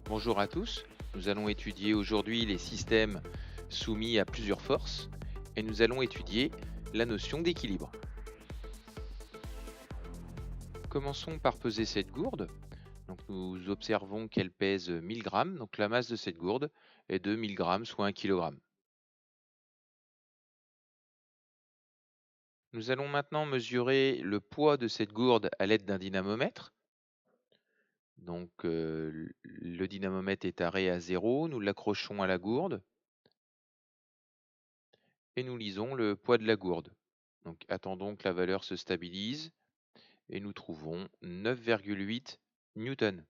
Bonjour à tous, nous allons étudier aujourd'hui les systèmes soumis à plusieurs forces et nous allons étudier la notion d'équilibre. Commençons par peser cette gourde. Donc nous observons qu'elle pèse 1000 grammes, donc la masse de cette gourde est de 1000 grammes, soit 1 kg. Nous allons maintenant mesurer le poids de cette gourde à l'aide d'un dynamomètre. Donc le dynamomètre est arrêté à 0, nous l'accrochons à la gourde et nous lisons le poids de la gourde. Donc attendons que la valeur se stabilise et nous trouvons 9,8 newtons.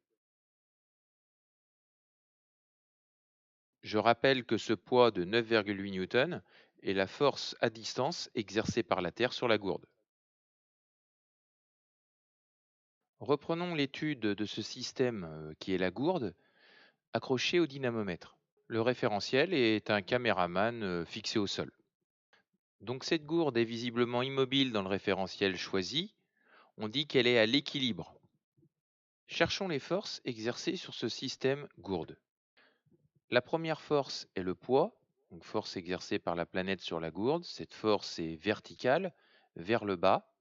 Je rappelle que ce poids de 9,8 newtons est la force à distance exercée par la Terre sur la gourde. Reprenons l'étude de ce système qui est la gourde accrochée au dynamomètre. Le référentiel est un caméraman fixé au sol. Donc cette gourde est visiblement immobile dans le référentiel choisi. On dit qu'elle est à l'équilibre. Cherchons les forces exercées sur ce système gourde. La première force est le poids, donc force exercée par la planète sur la gourde. Cette force est verticale, vers le bas,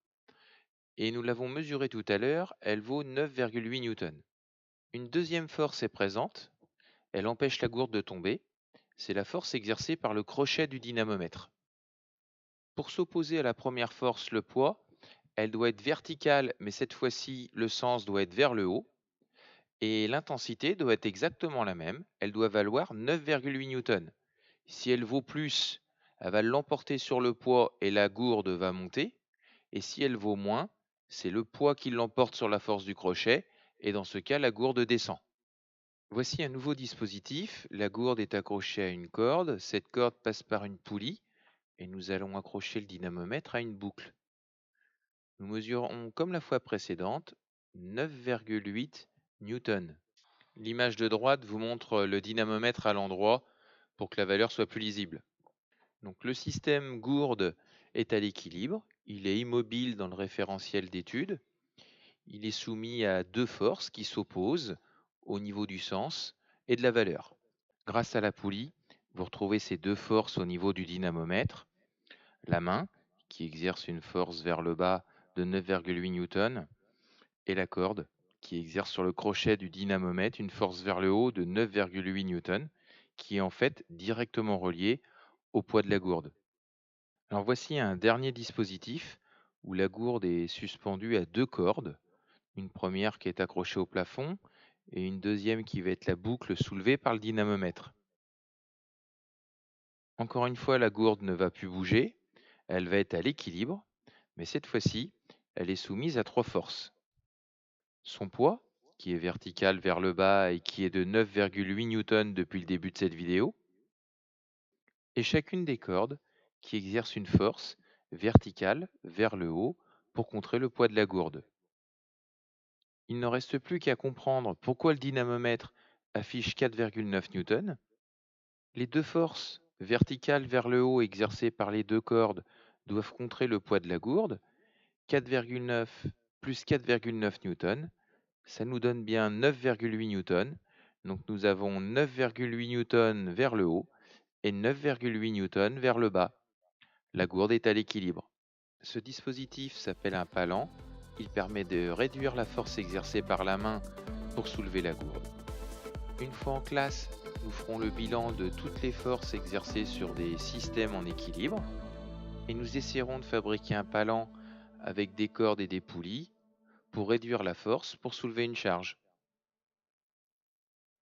et nous l'avons mesurée tout à l'heure, elle vaut 9,8 newtons. Une deuxième force est présente, elle empêche la gourde de tomber, c'est la force exercée par le crochet du dynamomètre. Pour s'opposer à la première force, le poids, elle doit être verticale, mais cette fois-ci, le sens doit être vers le haut, et l'intensité doit être exactement la même, elle doit valoir 9,8 newtons. Si elle vaut plus, elle va l'emporter sur le poids et la gourde va monter. Et si elle vaut moins, c'est le poids qui l'emporte sur la force du crochet et dans ce cas, la gourde descend. Voici un nouveau dispositif. La gourde est accrochée à une corde. Cette corde passe par une poulie et nous allons accrocher le dynamomètre à une boucle. Nous mesurons, comme la fois précédente, 9,8 newtons. L'image de droite vous montre le dynamomètre à l'endroit pour que la valeur soit plus lisible. Donc le système gourde est à l'équilibre, il est immobile dans le référentiel d'étude, il est soumis à deux forces qui s'opposent au niveau du sens et de la valeur. Grâce à la poulie, vous retrouvez ces deux forces au niveau du dynamomètre, la main qui exerce une force vers le bas de 9,8 newtons et la corde qui exerce sur le crochet du dynamomètre une force vers le haut de 9,8 newtons qui est en fait directement reliée au poids de la gourde. Alors voici un dernier dispositif où la gourde est suspendue à deux cordes, une première qui est accrochée au plafond et une deuxième qui va être la boucle soulevée par le dynamomètre. Encore une fois, la gourde ne va plus bouger, elle va être à l'équilibre, mais cette fois-ci, elle est soumise à trois forces. Son poids, qui est vertical vers le bas et qui est de 9,8 newtons depuis le début de cette vidéo, et chacune des cordes qui exerce une force verticale vers le haut pour contrer le poids de la gourde. Il ne reste plus qu'à comprendre pourquoi le dynamomètre affiche 4,9 newtons. Les deux forces verticales vers le haut exercées par les deux cordes doivent contrer le poids de la gourde. 4,9 plus 4,9 newtons, ça nous donne bien 9,8 newtons. Donc nous avons 9,8 newtons vers le haut et 9,8 newtons vers le bas. La gourde est à l'équilibre. Ce dispositif s'appelle un palan. Il permet de réduire la force exercée par la main pour soulever la gourde. Une fois en classe, nous ferons le bilan de toutes les forces exercées sur des systèmes en équilibre et nous essaierons de fabriquer un palan avec des cordes et des poulies pour réduire la force pour soulever une charge.